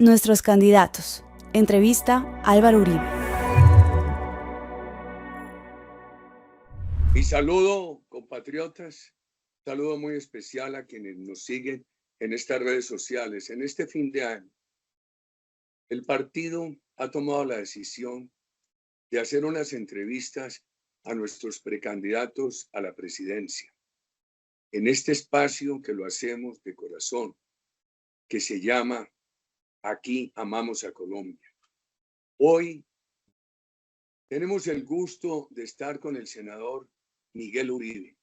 Nuestros candidatos. Entrevista Álvaro Uribe. Mi saludo, compatriotas, saludo muy especial a quienes nos siguen en estas redes sociales. En este fin de año, el partido ha tomado la decisión de hacer unas entrevistas a nuestros precandidatos a la presidencia. En este espacio que lo hacemos de corazón, que se llama Aquí Amamos a Colombia. Hoy tenemos el gusto de estar con el senador Miguel Uribe.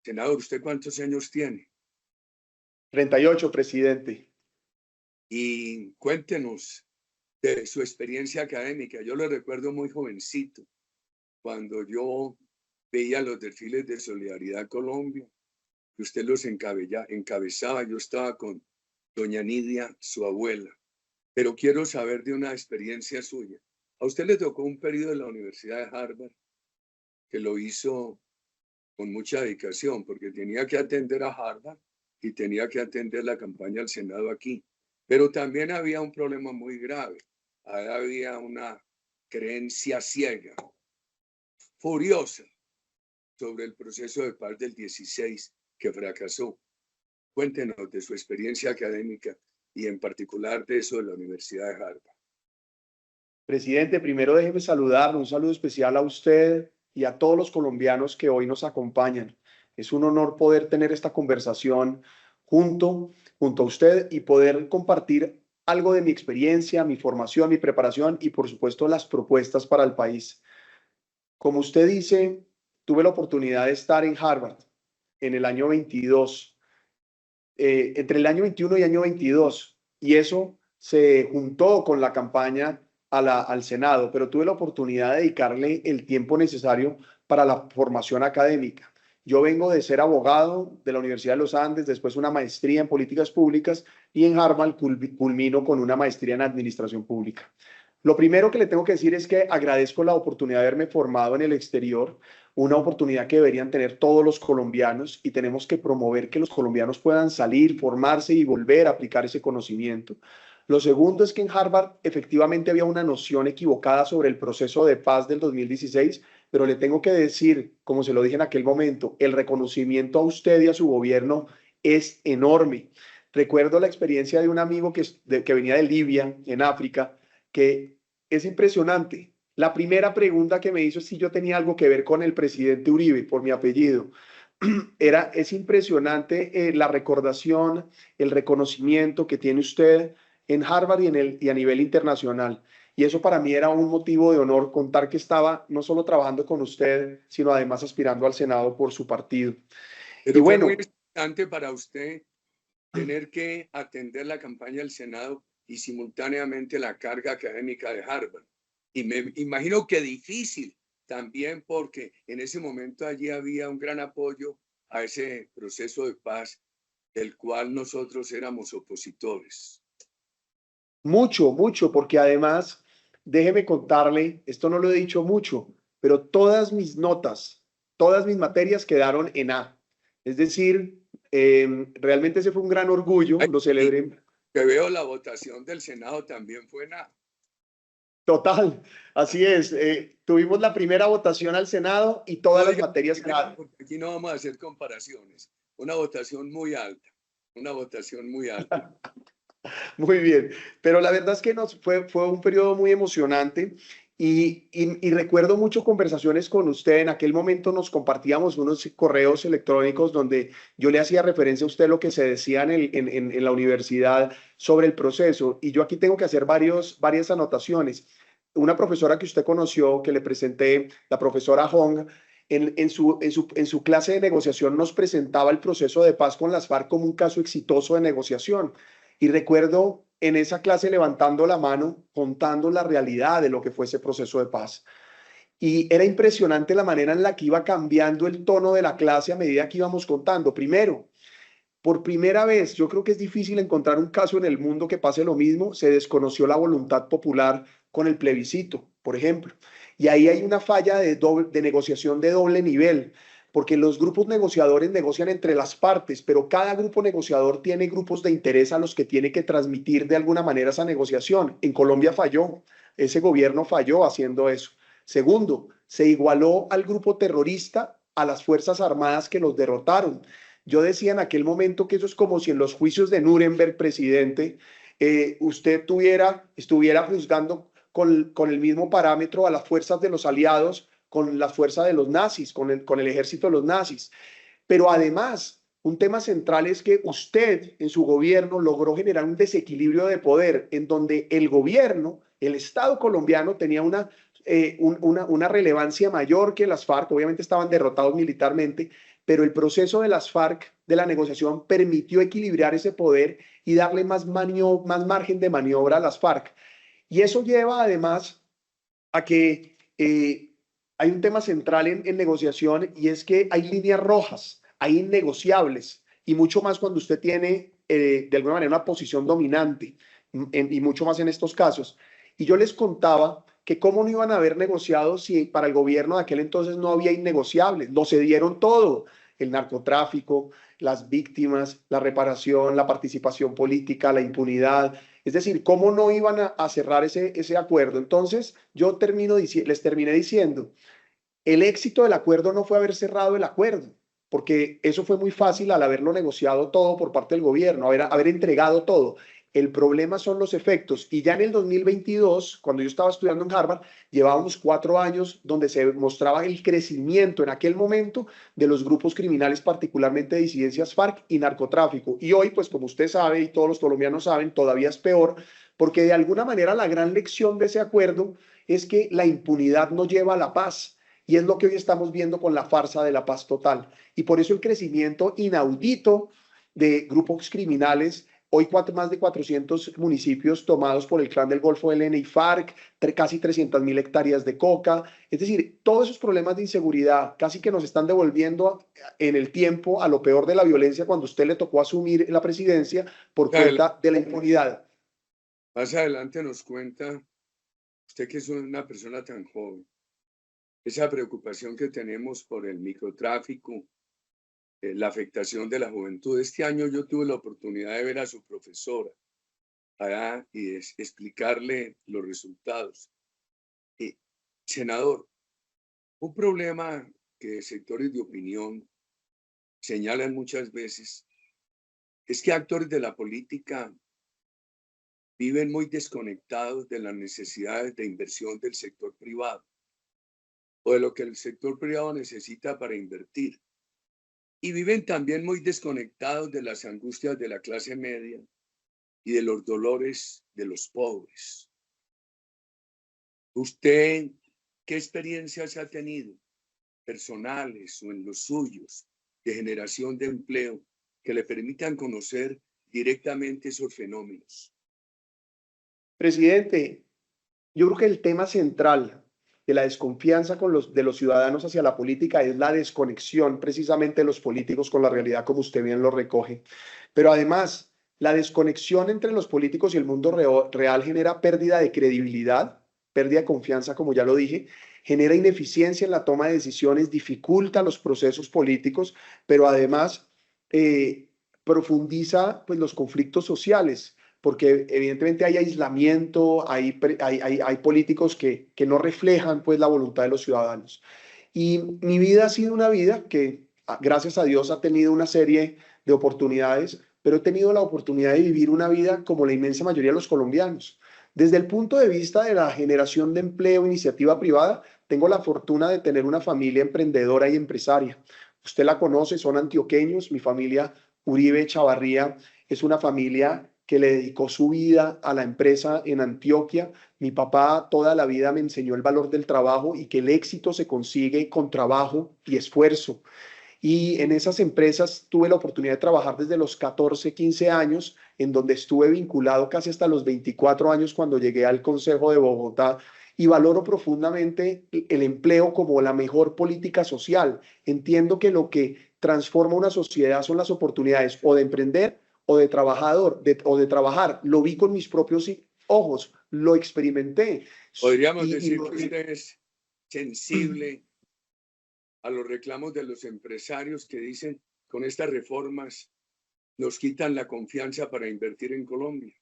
Senador, ¿usted cuántos años tiene? 38, presidente. Y cuéntenos de su experiencia académica. Yo lo recuerdo muy jovencito, cuando yo veía los desfiles de Solidaridad Colombia, que usted los encabezaba. Yo estaba con doña Nidia, su abuela. Pero quiero saber de una experiencia suya. A usted le tocó un periodo en la Universidad de Harvard que lo hizo con mucha dedicación, porque tenía que atender a Harvard y tenía que atender la campaña al Senado aquí. Pero también había un problema muy grave. Había una creencia ciega, furiosa, sobre el proceso de paz del 16 que fracasó. Cuéntenos de su experiencia académica y en particular de eso de la Universidad de Harvard. Presidente, primero déjeme saludar, un saludo especial a usted y a todos los colombianos que hoy nos acompañan. Es un honor poder tener esta conversación junto a usted y poder compartir algo de mi experiencia, mi formación, mi preparación y por supuesto las propuestas para el país. Como usted dice, tuve la oportunidad de estar en Harvard en el año 22, entre el año 21 y año 22, y eso se juntó con la campaña al Senado, pero tuve la oportunidad de dedicarle el tiempo necesario para la formación académica. Yo vengo de ser abogado de la Universidad de los Andes, después una maestría en políticas públicas y en Harvard culmino con una maestría en administración pública. Lo primero que le tengo que decir es que agradezco la oportunidad de haberme formado en el exterior, una oportunidad que deberían tener todos los colombianos y tenemos que promover que los colombianos puedan salir, formarse y volver a aplicar ese conocimiento. Lo segundo es que en Harvard efectivamente había una noción equivocada sobre el proceso de paz del 2016, pero le tengo que decir, como se lo dije en aquel momento, el reconocimiento a usted y a su gobierno es enorme. Recuerdo la experiencia de un amigo que venía de Libia, en África, que es impresionante. La primera pregunta que me hizo es si yo tenía algo que ver con el presidente Uribe, por mi apellido. Es impresionante la recordación, el reconocimiento que tiene usted en Harvard y a nivel internacional. Y eso para mí era un motivo de honor contar que estaba no solo trabajando con usted, sino además aspirando al Senado por su partido. Pero fue muy importante para usted tener que atender la campaña del Senado y simultáneamente la carga académica de Harvard. Y me imagino que difícil también porque en ese momento allí había un gran apoyo a ese proceso de paz del cual nosotros éramos opositores. Mucho, mucho, porque además, déjeme contarle, esto no lo he dicho mucho, pero todas mis notas, todas mis materias quedaron en A. Es decir, realmente ese fue un gran orgullo, lo celebré. Que veo la votación del Senado también fue en A. Total, así es. Tuvimos la primera votación al Senado y todas las materias quedaron. Aquí no vamos a hacer comparaciones. Una votación muy alta, una votación muy alta. Muy bien, pero la verdad es que fue un periodo muy emocionante y recuerdo mucho conversaciones con usted. En aquel momento nos compartíamos unos correos electrónicos donde yo le hacía referencia a usted lo que se decía en la universidad sobre el proceso y yo aquí tengo que hacer varias anotaciones. Una profesora que usted conoció, que le presenté, la profesora Hong, en su clase de negociación nos presentaba el proceso de paz con las FARC como un caso exitoso de negociación. Y recuerdo en esa clase levantando la mano, contando la realidad de lo que fue ese proceso de paz. Y era impresionante la manera en la que iba cambiando el tono de la clase a medida que íbamos contando. Primero, por primera vez, yo creo que es difícil encontrar un caso en el mundo que pase lo mismo, se desconoció la voluntad popular con el plebiscito, por ejemplo. Y ahí hay una falla de negociación de doble nivel, porque los grupos negociadores negocian entre las partes, pero cada grupo negociador tiene grupos de interés a los que tiene que transmitir de alguna manera esa negociación. En Colombia falló, ese gobierno falló haciendo eso. Segundo, se igualó al grupo terrorista a las Fuerzas Armadas que los derrotaron. Yo decía en aquel momento que eso es como si en los juicios de Nuremberg, presidente, usted estuviera juzgando con el mismo parámetro a las fuerzas de los aliados con la fuerza de los nazis, con el ejército de los nazis. Pero además, un tema central es que usted en su gobierno logró generar un desequilibrio de poder en donde el gobierno, el Estado colombiano tenía una relevancia mayor que las FARC, obviamente estaban derrotados militarmente, pero el proceso de las FARC, de la negociación, permitió equilibrar ese poder y darle más margen de maniobra a las FARC. Y eso lleva además a que hay un tema central en negociación y es que hay líneas rojas, hay innegociables y mucho más cuando usted tiene de alguna manera una posición dominante y mucho más en estos casos. Y yo les contaba que cómo no iban a haber negociado si para el gobierno de aquel entonces no había innegociables, lo cedieron todo, el narcotráfico, las víctimas, la reparación, la participación política, la impunidad. Es decir, ¿cómo no iban a cerrar ese acuerdo? Entonces, les terminé diciendo, el éxito del acuerdo no fue haber cerrado el acuerdo, porque eso fue muy fácil al haberlo negociado todo por parte del gobierno, haber entregado todo. El problema son los efectos. Y ya en el 2022, cuando yo estaba estudiando en Harvard, llevábamos 4 años donde se mostraba el crecimiento en aquel momento de los grupos criminales, particularmente de disidencias FARC y narcotráfico. Y hoy, pues como usted sabe y todos los colombianos saben, todavía es peor, porque de alguna manera la gran lección de ese acuerdo es que la impunidad no lleva a la paz. Y es lo que hoy estamos viendo con la farsa de la paz total. Y por eso el crecimiento inaudito de grupos criminales. Hoy más de 400 municipios tomados por el Clan del Golfo, ELN y FARC, casi 300.000 hectáreas de coca. Es decir, todos esos problemas de inseguridad casi que nos están devolviendo en el tiempo a lo peor de la violencia cuando usted le tocó asumir la presidencia por cuenta de la impunidad. Más adelante nos cuenta, usted que es una persona tan joven, esa preocupación que tenemos por el microtráfico, la afectación de la juventud. Este año yo tuve la oportunidad de ver a su profesora allá y explicarle los resultados. Senador, un problema que sectores de opinión señalan muchas veces es que actores de la política viven muy desconectados de las necesidades de inversión del sector privado o de lo que el sector privado necesita para invertir. Y viven también muy desconectados de las angustias de la clase media y de los dolores de los pobres. ¿Usted qué experiencias ha tenido, personales o en los suyos, de generación de empleo que le permitan conocer directamente esos fenómenos? Presidente, yo creo que el tema central de la desconfianza de los ciudadanos hacia la política es la desconexión precisamente de los políticos con la realidad, como usted bien lo recoge. Pero además, la desconexión entre los políticos y el mundo real genera pérdida de credibilidad, pérdida de confianza, como ya lo dije, genera ineficiencia en la toma de decisiones, dificulta los procesos políticos, pero además profundiza pues, los conflictos sociales, porque evidentemente hay aislamiento, hay políticos que no reflejan pues la voluntad de los ciudadanos. Y mi vida ha sido una vida que, gracias a Dios, ha tenido una serie de oportunidades, pero he tenido la oportunidad de vivir una vida como la inmensa mayoría de los colombianos. Desde el punto de vista de la generación de empleo, iniciativa privada, tengo la fortuna de tener una familia emprendedora y empresaria. Usted la conoce, son antioqueños, mi familia Uribe Chavarría es una familia que le dedicó su vida a la empresa en Antioquia. Mi papá toda la vida me enseñó el valor del trabajo y que el éxito se consigue con trabajo y esfuerzo. Y en esas empresas tuve la oportunidad de trabajar desde los 14, 15 años, en donde estuve vinculado casi hasta los 24 años cuando llegué al Consejo de Bogotá. Y valoro profundamente el empleo como la mejor política social. Entiendo que lo que transforma una sociedad son las oportunidades o de emprender o de trabajar. Lo vi con mis propios ojos, lo experimenté. Podríamos decir que usted es sensible a los reclamos de los empresarios que dicen con estas reformas nos quitan la confianza para invertir en Colombia?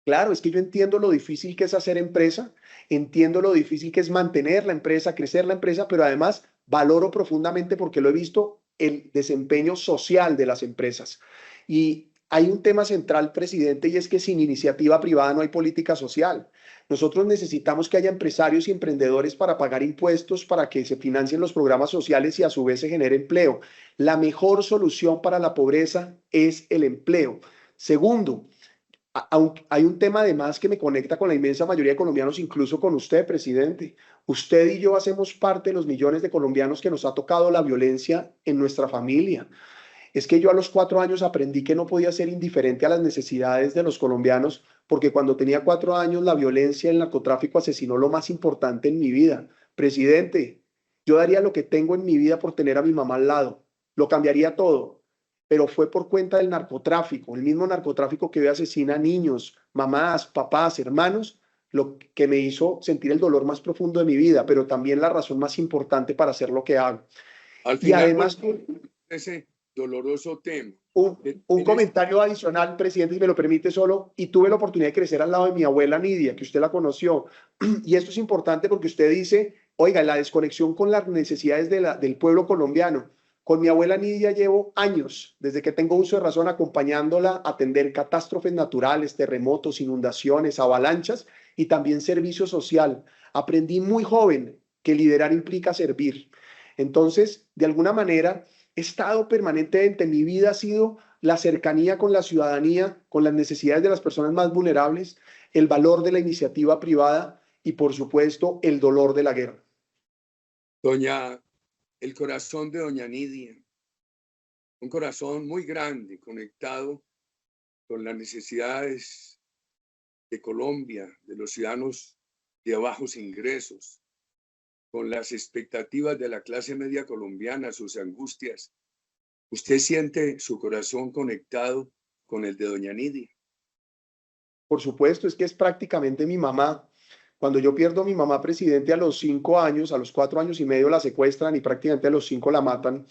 Claro, es que yo entiendo lo difícil que es hacer empresa, entiendo lo difícil que es mantener la empresa, crecer la empresa, pero además valoro profundamente porque lo he visto el desempeño social de las empresas. Y hay un tema central, presidente, y es que sin iniciativa privada no hay política social. Nosotros necesitamos que haya empresarios y emprendedores para pagar impuestos, para que se financien los programas sociales y a su vez se genere empleo. La mejor solución para la pobreza es el empleo. Segundo, aunque hay un tema además que me conecta con la inmensa mayoría de colombianos, incluso con usted, presidente. Usted y yo hacemos parte de los millones de colombianos que nos ha tocado la violencia en nuestra familia. Es que yo a los 4 años aprendí que no podía ser indiferente a las necesidades de los colombianos, porque cuando tenía 4 años la violencia, el narcotráfico asesinó lo más importante en mi vida. Presidente, yo daría lo que tengo en mi vida por tener a mi mamá al lado. Lo cambiaría todo, pero fue por cuenta del narcotráfico, el mismo narcotráfico que hoy asesina a niños, mamás, papás, hermanos, lo que me hizo sentir el dolor más profundo de mi vida, pero también la razón más importante para hacer lo que hago. Al Y final, además, ese doloroso tema. un comentario adicional, presidente, si me lo permite solo, y tuve la oportunidad de crecer al lado de mi abuela Nidia, que usted la conoció, y esto es importante porque usted dice, oiga, la desconexión con las necesidades del pueblo colombiano. Con mi abuela Nidia llevo años, desde que tengo uso de razón, acompañándola a atender catástrofes naturales, terremotos, inundaciones, avalanchas y también servicio social. Aprendí muy joven que liderar implica servir. Entonces, de alguna manera, estado permanentemente en mi vida ha sido la cercanía con la ciudadanía, con las necesidades de las personas más vulnerables, el valor de la iniciativa privada y, por supuesto, el dolor de la guerra. El corazón de doña Nidia, un corazón muy grande, conectado con las necesidades de Colombia, de los ciudadanos de bajos ingresos, con las expectativas de la clase media colombiana, sus angustias. ¿Usted siente su corazón conectado con el de doña Nidia? Por supuesto, es que es prácticamente mi mamá. Cuando yo pierdo a mi mamá, presidente, a los 5 años, a los 4 años y medio la secuestran y prácticamente a los 5 la matan.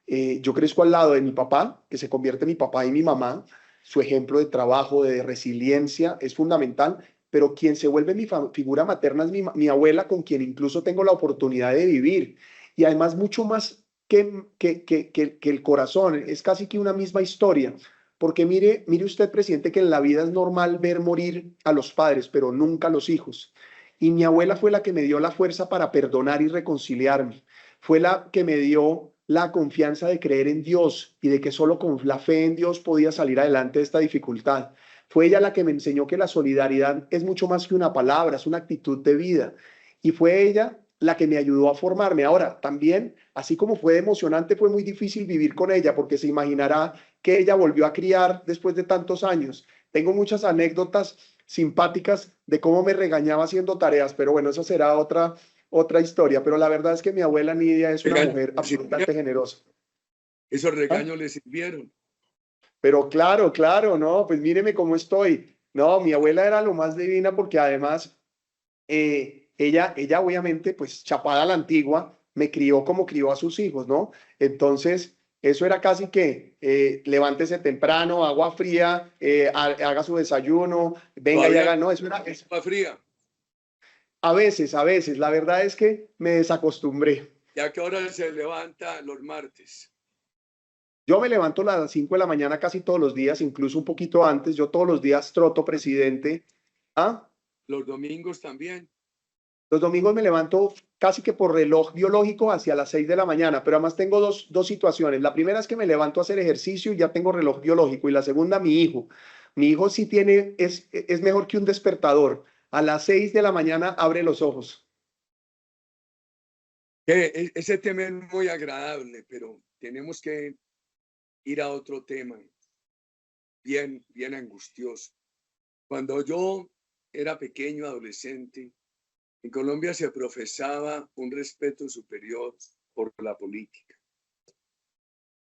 Yo crezco al lado de mi papá, que se convierte en mi papá y mi mamá. Su ejemplo de trabajo, de resiliencia es fundamental, pero quien se vuelve mi figura materna es mi abuela, con quien incluso tengo la oportunidad de vivir. Y además mucho más que el corazón, es casi que una misma historia. Porque mire usted, presidente, que en la vida es normal ver morir a los padres, pero nunca a los hijos. Y mi abuela fue la que me dio la fuerza para perdonar y reconciliarme. Fue la que me dio la confianza de creer en Dios y de que solo con la fe en Dios podía salir adelante de esta dificultad. Fue ella la que me enseñó que la solidaridad es mucho más que una palabra, es una actitud de vida. Y fue ella la que me ayudó a formarme. Ahora, también, así como fue emocionante, fue muy difícil vivir con ella, porque se imaginará que ella volvió a criar después de tantos años. Tengo muchas anécdotas simpáticas de cómo me regañaba haciendo tareas, pero bueno, eso será otra historia. Pero la verdad es que mi abuela Nidia es una mujer absolutamente generosa. Esos ¿Ah? regaños le sirvieron. Pero claro, claro, no, pues míreme cómo estoy. No, mi abuela era lo más divina porque además ella obviamente, pues chapada a la antigua, me crió como crió a sus hijos, ¿no? Entonces, eso era casi que levántese temprano, agua fría, haga su desayuno, venga y Todavía haga, no, eso era, agua fría. a veces, la verdad es que me desacostumbré. ¿Ya que ahora se levanta los martes? Yo me levanto a las 5 de la mañana casi todos los días, incluso un poquito antes, yo todos los días troto, presidente. ¿Ah? Los domingos también. Los domingos me levanto casi que por reloj biológico hacia las 6 de la mañana, pero además tengo dos situaciones. La primera es que me levanto a hacer ejercicio y ya tengo reloj biológico. Y la segunda, mi hijo. Mi hijo sí es mejor que un despertador. A las 6 de la mañana abre los ojos. Ese tema es muy agradable, pero tenemos que ir a otro tema bien angustioso. Cuando yo era pequeño, adolescente, en Colombia se profesaba un respeto superior por la política.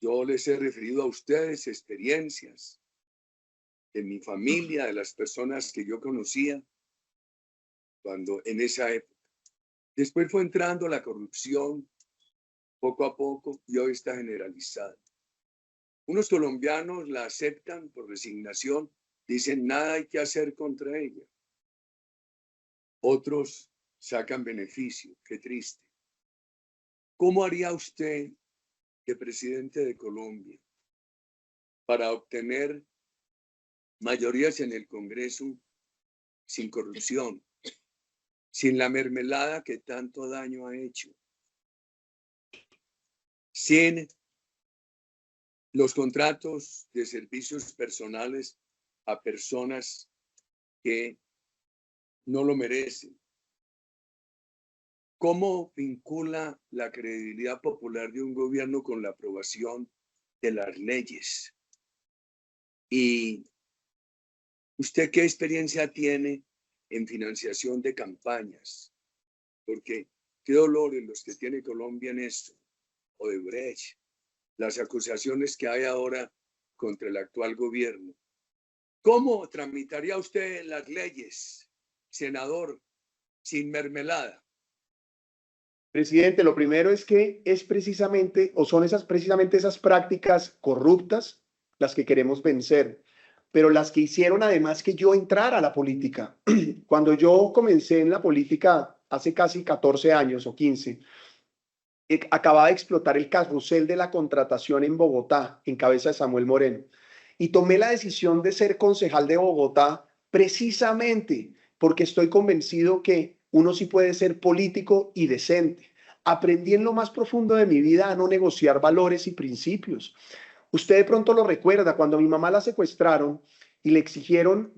Yo les he referido a ustedes experiencias de mi familia, de las personas que yo conocía cuando en esa época. Después fue entrando la corrupción poco a poco, y hoy está generalizada. Unos colombianos la aceptan por resignación, dicen nada hay que hacer contra ella. Otros sacan beneficio, qué triste. ¿Cómo haría usted, que presidente de Colombia, para obtener mayorías en el Congreso sin corrupción, sin la mermelada que tanto daño ha hecho, sin los contratos de servicios personales a personas que no lo merecen? ¿Cómo vincula la credibilidad popular de un gobierno con la aprobación de las leyes? ¿Y usted qué experiencia tiene en financiación de campañas? Porque qué dolores los que tiene Colombia en esto, Odebrecht, las acusaciones que hay ahora contra el actual gobierno. ¿Cómo tramitaría usted las leyes, senador, sin mermelada? Presidente, lo primero es que es precisamente, o son precisamente esas prácticas corruptas las que queremos vencer, pero las que hicieron además que yo entrara a la política. Cuando yo comencé en la política hace casi 14 años o 15, acababa de explotar el carrusel de la contratación en Bogotá, en cabeza de Samuel Moreno, y tomé la decisión de ser concejal de Bogotá precisamente porque estoy convencido que uno sí puede ser político y decente. Aprendí en lo más profundo de mi vida a no negociar valores y principios. Usted de pronto lo recuerda, cuando a mi mamá la secuestraron y le exigían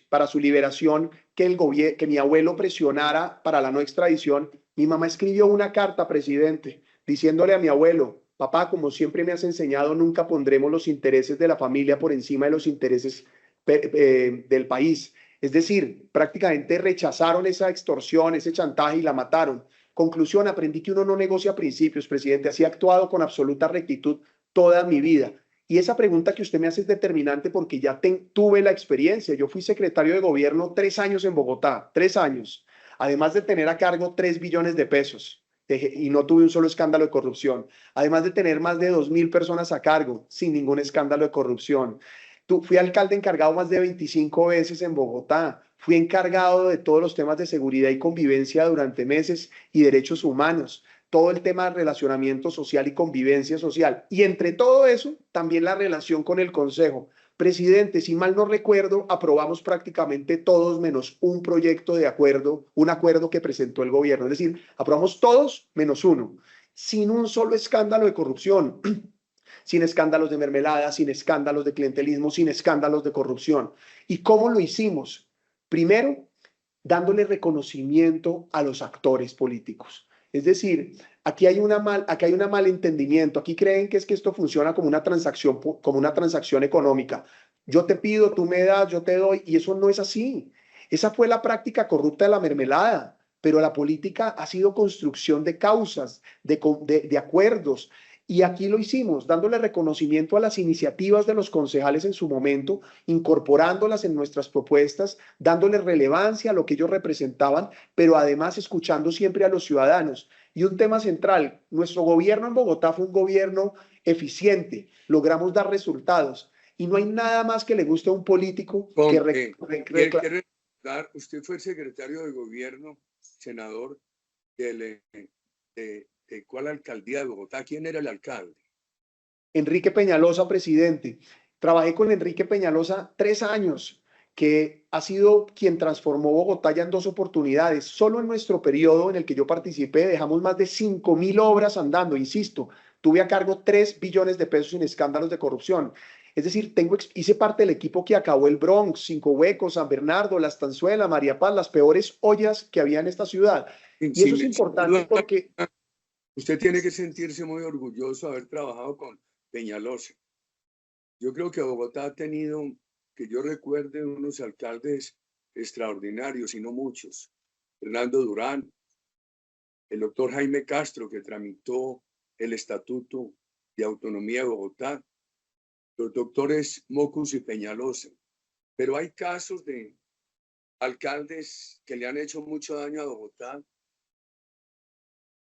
para su liberación que mi abuelo presionara para la no extradición. Mi mamá escribió una carta, presidente, diciéndole a mi abuelo: papá, como siempre me has enseñado, nunca pondremos los intereses de la familia por encima de los intereses del país. Es decir, prácticamente rechazaron esa extorsión, ese chantaje y la mataron. Conclusión, aprendí que uno no negocia principios, presidente. Así he actuado con absoluta rectitud toda mi vida. Y esa pregunta que usted me hace es determinante porque ya tuve la experiencia. Yo fui secretario de gobierno 3 años en Bogotá, 3 años, además de tener a cargo 3 billones de pesos y no tuve un solo escándalo de corrupción, además de tener más de 2.000 personas a cargo sin ningún escándalo de corrupción. Fui alcalde encargado más de 25 veces en Bogotá, fui encargado de todos los temas de seguridad y convivencia durante meses y derechos humanos, todo el tema de relacionamiento social y convivencia social. Y entre todo eso, también la relación con el Consejo. Presidente, si mal no recuerdo, aprobamos prácticamente todos menos un proyecto de acuerdo, un acuerdo que presentó el gobierno. Es decir, aprobamos todos menos uno, sin un solo escándalo de corrupción, sin escándalos de mermelada, sin escándalos de clientelismo, sin escándalos de corrupción. ¿Y cómo lo hicimos? Primero, dándole reconocimiento a los actores políticos. Es decir, aquí hay un malentendimiento. Aquí creen que es que esto funciona como una transacción económica. Yo te pido, tú me das, yo te doy, y eso no es así. Esa fue la práctica corrupta de la mermelada, pero la política ha sido construcción de causas, de acuerdos. Y aquí lo hicimos, dándole reconocimiento a las iniciativas de los concejales en su momento, incorporándolas en nuestras propuestas, dándole relevancia a lo que ellos representaban, pero además escuchando siempre a los ciudadanos. Y un tema central, nuestro gobierno en Bogotá fue un gobierno eficiente, logramos dar resultados. Y no hay nada más que le guste a un político que recordar, usted fue el secretario de gobierno, senador, de ¿cuál alcaldía de Bogotá? ¿Quién era el alcalde? Enrique Peñalosa, presidente. Trabajé con Enrique Peñalosa 3 años, que ha sido quien transformó Bogotá ya en 2 oportunidades. Solo en nuestro periodo en el que yo participé dejamos más de 5.000 obras andando, insisto. Tuve a cargo 3 billones de pesos en escándalos de corrupción. Es decir, hice parte del equipo que acabó el Bronx, Cinco Huecos, San Bernardo, La Estanzuela, María Paz, las peores ollas que había en esta ciudad. Y eso es importante porque usted tiene que sentirse muy orgulloso de haber trabajado con Peñalosa. Yo creo que Bogotá ha tenido, que yo recuerde, unos alcaldes extraordinarios y no muchos. Fernando Durán, el doctor Jaime Castro, que tramitó el Estatuto de Autonomía de Bogotá, los doctores Mocus y Peñalosa. Pero hay casos de alcaldes que le han hecho mucho daño a Bogotá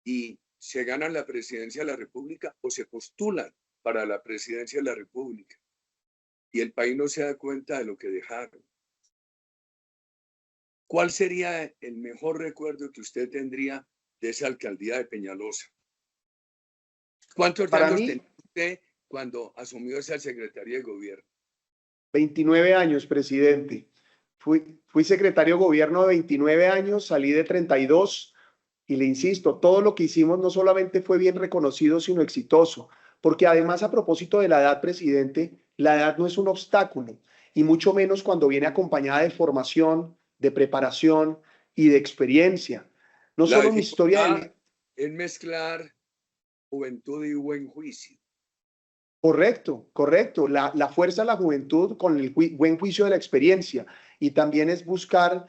y se ganan la presidencia de la República o se postulan para la presidencia de la República y el país no se da cuenta de lo que dejaron. ¿Cuál sería el mejor recuerdo que usted tendría de esa alcaldía de Peñalosa? ¿Cuántos Para años mí, tenía usted cuando asumió esa secretaría de gobierno? 29 años, presidente. Fui secretario de gobierno de 29 años, salí de 32 y le insisto, todo lo que hicimos no solamente fue bien reconocido, sino exitoso, porque además a propósito de la edad, presidente, la edad no es un obstáculo y mucho menos cuando viene acompañada de formación, de preparación y de experiencia. No La solo mi historia de dificultad vida. es mezclar juventud y buen juicio. Correcto, correcto. La fuerza de la juventud con el buen juicio de la experiencia y también es buscar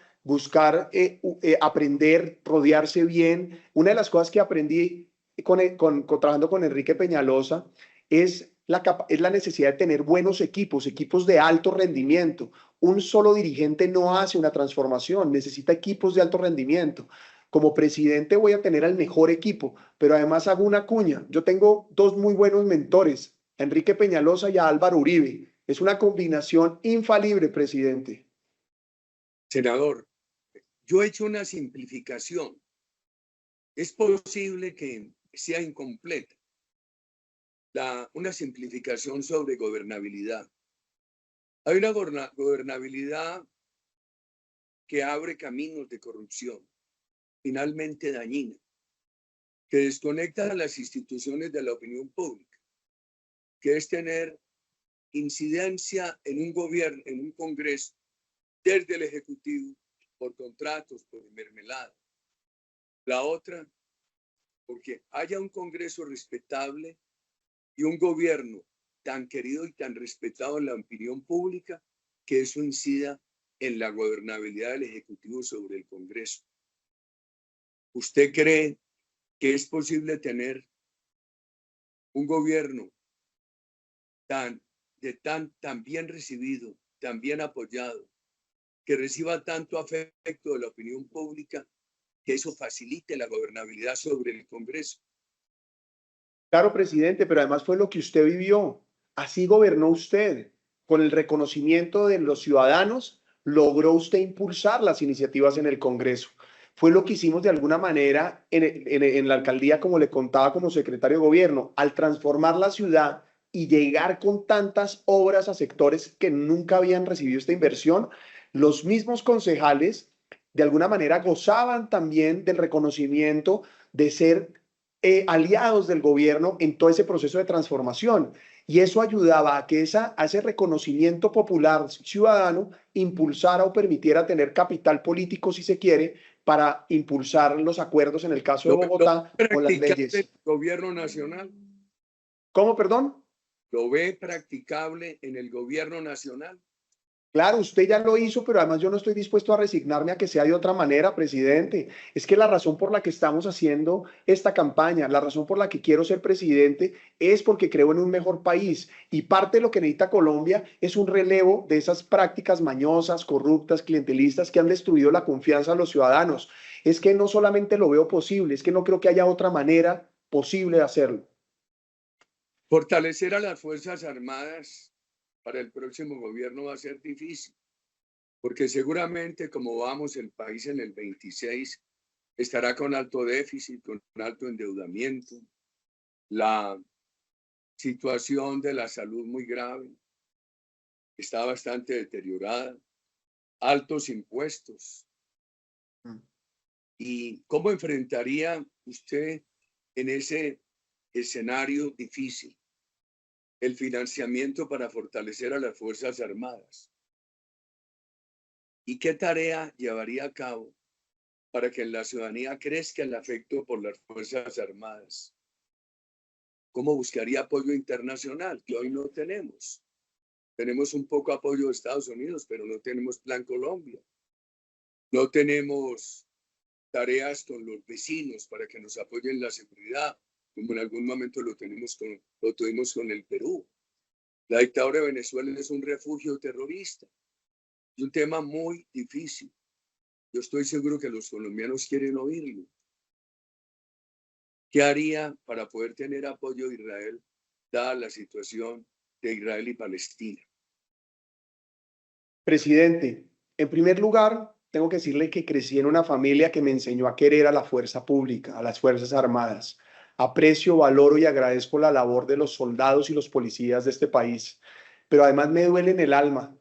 aprender, rodearse bien. Una de las cosas que aprendí trabajando con Enrique Peñalosa es es la necesidad de tener buenos equipos, equipos de alto rendimiento. Un solo dirigente no hace una transformación, necesita equipos de alto rendimiento. Como presidente voy a tener al mejor equipo, pero además hago una cuña. Yo tengo dos muy buenos mentores, a Enrique Peñalosa y a Álvaro Uribe. Es una combinación infalible, presidente. Senador, yo he hecho una simplificación. Es posible que sea incompleta. Una simplificación sobre gobernabilidad. Hay una gobernabilidad que abre caminos de corrupción, finalmente dañina, que desconecta a las instituciones de la opinión pública, que es tener incidencia en un gobierno, en un Congreso, desde el Ejecutivo, por contratos, por mermelada. La otra, porque haya un Congreso respetable y un gobierno tan querido y tan respetado en la opinión pública, que eso incida en la gobernabilidad del Ejecutivo sobre el Congreso. ¿Usted cree que es posible tener un gobierno tan bien recibido, tan bien apoyado, que reciba tanto afecto de la opinión pública, que eso facilite la gobernabilidad sobre el Congreso? Claro, presidente, pero además fue lo que usted vivió. Así gobernó usted. Con el reconocimiento de los ciudadanos, logró usted impulsar las iniciativas en el Congreso. Fue lo que hicimos de alguna manera en la alcaldía, como le contaba como secretario de gobierno, al transformar la ciudad y llegar con tantas obras a sectores que nunca habían recibido esta inversión, los mismos concejales de alguna manera gozaban también del reconocimiento de ser aliados del gobierno en todo ese proceso de transformación. Y eso ayudaba a que a ese reconocimiento popular ciudadano impulsara o permitiera tener capital político, si se quiere, para impulsar los acuerdos en el caso de ¿Lo Bogotá o las practicable leyes. el gobierno nacional? ¿Cómo, perdón? ¿Lo ve practicable en el gobierno nacional? Claro, usted ya lo hizo, pero además yo no estoy dispuesto a resignarme a que sea de otra manera, presidente. Es que la razón por la que estamos haciendo esta campaña, la razón por la que quiero ser presidente es porque creo en un mejor país y parte de lo que necesita Colombia es un relevo de esas prácticas mañosas, corruptas, clientelistas que han destruido la confianza de los ciudadanos. Es que no solamente lo veo posible, es que no creo que haya otra manera posible de hacerlo. Fortalecer a las Fuerzas Armadas para el próximo gobierno va a ser difícil, porque seguramente como vamos el país en el 26 estará con alto déficit, con alto endeudamiento, la situación de la salud muy grave, está bastante deteriorada, altos impuestos. ¿Y cómo enfrentaría usted en ese escenario difícil el financiamiento para fortalecer a las Fuerzas Armadas? ¿Y qué tarea llevaría a cabo para que en la ciudadanía crezca el afecto por las Fuerzas Armadas? ¿Cómo buscaría apoyo internacional, que hoy no tenemos? Tenemos un poco apoyo de Estados Unidos, pero no tenemos Plan Colombia. No tenemos tareas con los vecinos para que nos apoyen la seguridad, como en algún momento lo tuvimos con el Perú. La dictadura de Venezuela es un refugio terrorista. Es un tema muy difícil. Yo estoy seguro que los colombianos quieren oírlo. ¿Qué haría para poder tener apoyo de Israel, dada la situación de Israel y Palestina? Presidente, en primer lugar, tengo que decirle que crecí en una familia que me enseñó a querer a la fuerza pública, a las Fuerzas Armadas. Aprecio, valoro y agradezco la labor de los soldados y los policías de este país, pero además me duele en el alma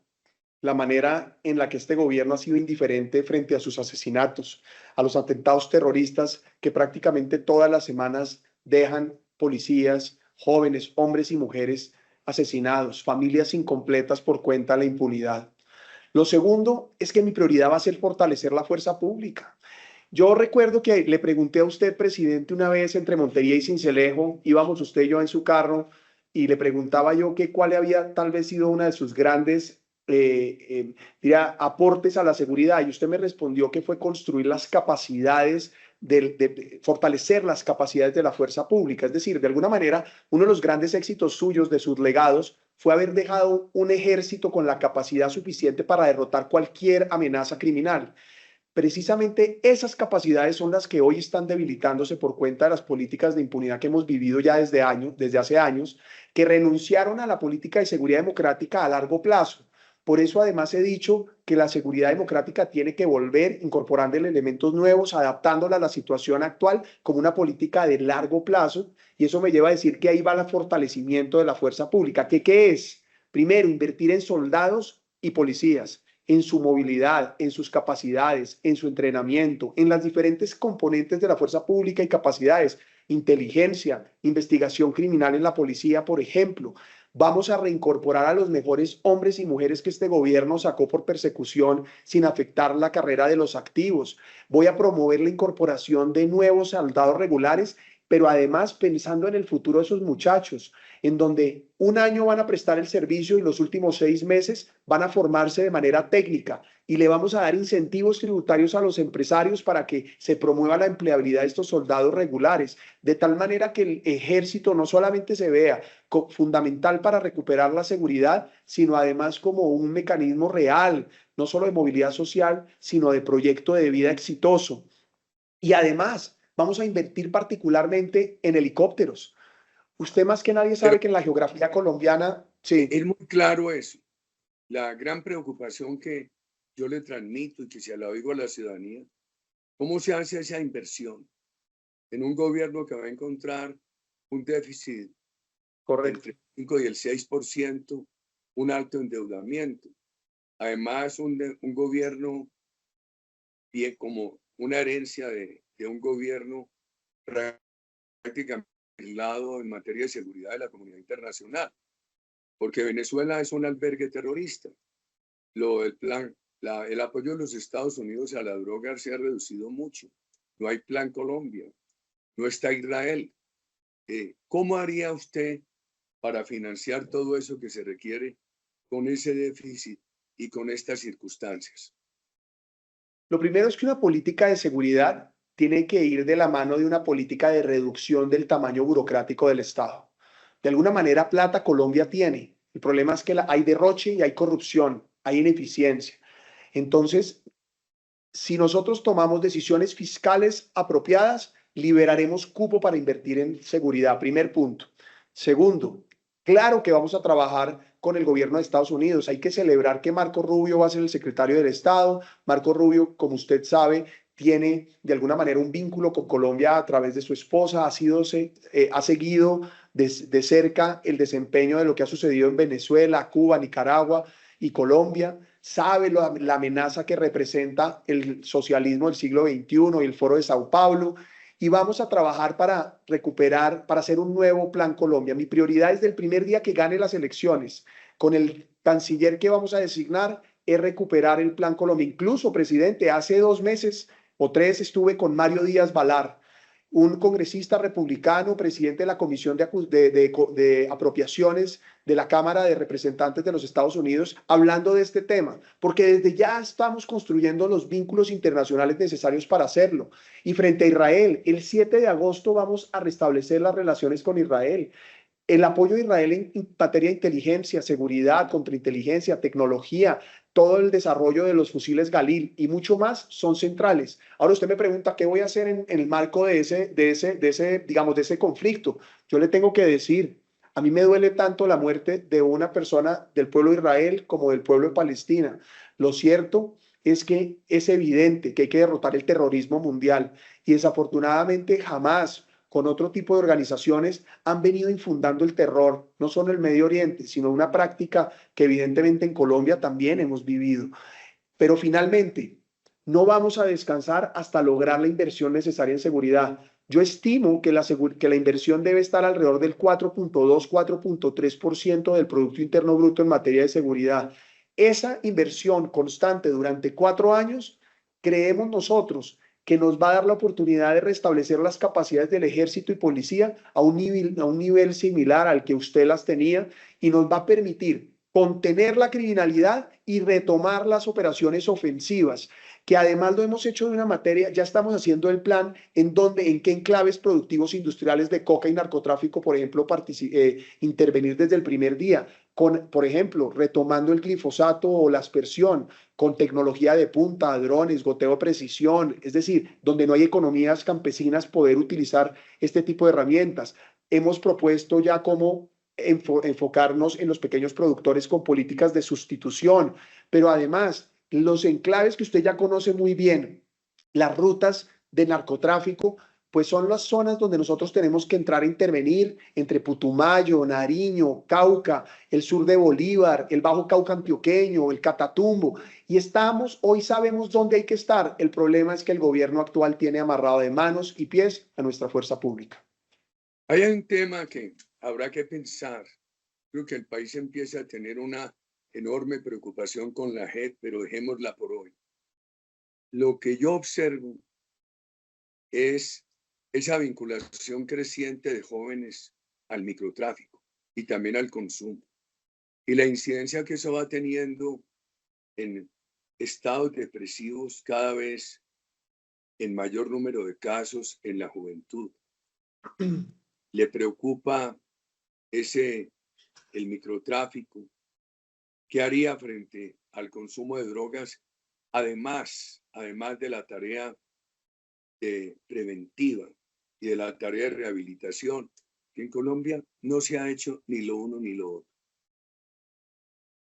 la manera en la que este gobierno ha sido indiferente frente a sus asesinatos, a los atentados terroristas que prácticamente todas las semanas dejan policías, jóvenes, hombres y mujeres asesinados, familias incompletas por cuenta de la impunidad. Lo segundo es que mi prioridad va a ser fortalecer la fuerza pública. Yo recuerdo que le pregunté a usted, presidente, una vez entre Montería y Sincelejo, íbamos usted y yo en su carro, y le preguntaba yo que cuál había tal vez sido una de sus grandes aportes a la seguridad, y usted me respondió que fue construir las capacidades de fortalecer las capacidades de la fuerza pública. Es decir, de alguna manera, uno de los grandes éxitos suyos, de sus legados, fue haber dejado un ejército con la capacidad suficiente para derrotar cualquier amenaza criminal. Precisamente esas capacidades son las que hoy están debilitándose por cuenta de las políticas de impunidad que hemos vivido ya desde hace años, que renunciaron a la política de seguridad democrática a largo plazo. Por eso además he dicho que la seguridad democrática tiene que volver incorporándole elementos nuevos, adaptándola a la situación actual como una política de largo plazo, y eso me lleva a decir que ahí va el fortalecimiento de la fuerza pública. ¿Qué es? Primero, invertir en soldados y policías, en su movilidad, en sus capacidades, en su entrenamiento, en las diferentes componentes de la fuerza pública y capacidades, inteligencia, investigación criminal en la policía, por ejemplo. Vamos a reincorporar a los mejores hombres y mujeres que este gobierno sacó por persecución sin afectar la carrera de los activos. Voy a promover la incorporación de nuevos soldados regulares, pero además pensando en el futuro de esos muchachos, en donde un año van a prestar el servicio y los últimos 6 meses van a formarse de manera técnica, y le vamos a dar incentivos tributarios a los empresarios para que se promueva la empleabilidad de estos soldados regulares, de tal manera que el ejército no solamente se vea fundamental para recuperar la seguridad, sino además como un mecanismo real, no solo de movilidad social, sino de proyecto de vida exitoso. Y además vamos a invertir particularmente en helicópteros. Usted más que nadie Pero sabe que en la geografía colombiana, sí, es muy claro eso. La gran preocupación que yo le transmito y que se la oigo a la ciudadanía, ¿cómo se hace esa inversión en un gobierno que va a encontrar un déficit correcto. entre el 5 y el 6%, un alto endeudamiento? Además, un gobierno bien como una herencia de un gobierno prácticamente aislado en materia de seguridad de la comunidad internacional, porque Venezuela es un albergue terrorista. El apoyo de los Estados Unidos a la droga se ha reducido mucho. No hay Plan Colombia, no está Israel. ¿Cómo haría usted para financiar todo eso que se requiere con ese déficit y con estas circunstancias? Lo primero es que una política de seguridad tiene que ir de la mano de una política de reducción del tamaño burocrático del Estado. De alguna manera, plata Colombia tiene. El problema es que hay derroche y hay corrupción, hay ineficiencia. Entonces, si nosotros tomamos decisiones fiscales apropiadas, liberaremos cupo para invertir en seguridad. Primer punto. Segundo, claro que vamos a trabajar con el gobierno de Estados Unidos. Hay que celebrar que Marco Rubio va a ser el secretario del Estado. Marco Rubio, como usted sabe, tiene de alguna manera un vínculo con Colombia a través de su esposa, ha seguido de cerca el desempeño de lo que ha sucedido en Venezuela, Cuba, Nicaragua y Colombia, sabe la amenaza que representa el socialismo del siglo XXI y el Foro de Sao Paulo, y vamos a trabajar para recuperar, para hacer un nuevo Plan Colombia. Mi prioridad desde el primer día que gane las elecciones, con el canciller que vamos a designar, es recuperar el Plan Colombia. Incluso, presidente, hace 2 meses o 3 estuve con Mario Díaz Balar, un congresista republicano, presidente de la Comisión de Apropiaciones de la Cámara de Representantes de los Estados Unidos, hablando de este tema, porque desde ya estamos construyendo los vínculos internacionales necesarios para hacerlo. Y frente a Israel, el 7 de agosto vamos a restablecer las relaciones con Israel. El apoyo de Israel en materia de inteligencia, seguridad, contrainteligencia, tecnología, todo el desarrollo de los fusiles Galil y mucho más son centrales. Ahora usted me pregunta qué voy a hacer en el marco de ese conflicto. Yo le tengo que decir, a mí me duele tanto la muerte de una persona del pueblo de Israel como del pueblo de Palestina. Lo cierto es que es evidente que hay que derrotar el terrorismo mundial y desafortunadamente jamás con otro tipo de organizaciones han venido infundando el terror, no solo en el Medio Oriente, sino una práctica que evidentemente en Colombia también hemos vivido. Pero finalmente, no vamos a descansar hasta lograr la inversión necesaria en seguridad. Yo estimo que la inversión debe estar alrededor del 4.2-4.3% del Producto Interno Bruto en materia de seguridad. Esa inversión constante durante 4 años, creemos nosotros que nos va a dar la oportunidad de restablecer las capacidades del ejército y policía a un nivel similar al que usted las tenía y nos va a permitir contener la criminalidad y retomar las operaciones ofensivas, que además lo hemos hecho de una materia, ya estamos haciendo el plan en qué enclaves productivos industriales de coca y narcotráfico, por ejemplo, intervenir desde el primer día, por ejemplo, retomando el glifosato o la aspersión, con tecnología de punta, drones, goteo de precisión, es decir, donde no hay economías campesinas, poder utilizar este tipo de herramientas. Hemos propuesto ya cómo enfocarnos en los pequeños productores con políticas de sustitución, pero además los enclaves que usted ya conoce muy bien, las rutas de narcotráfico, pues son las zonas donde nosotros tenemos que entrar a intervenir entre Putumayo, Nariño, Cauca, el sur de Bolívar, el Bajo Cauca antioqueño, el Catatumbo, y hoy sabemos dónde hay que estar. El problema es que el gobierno actual tiene amarrado de manos y pies a nuestra fuerza pública. Hay un tema que habrá que pensar. Creo que el país empieza a tener una enorme preocupación con la JEP, pero dejémosla por hoy. Lo que yo observo es esa vinculación creciente de jóvenes al microtráfico y también al consumo, y la incidencia que eso va teniendo en estados depresivos cada vez en mayor número de casos en la juventud. Le preocupa el microtráfico. ¿Qué haría frente al consumo de drogas? Además de la tarea preventiva y de la tarea de rehabilitación, que en Colombia no se ha hecho ni lo uno ni lo otro.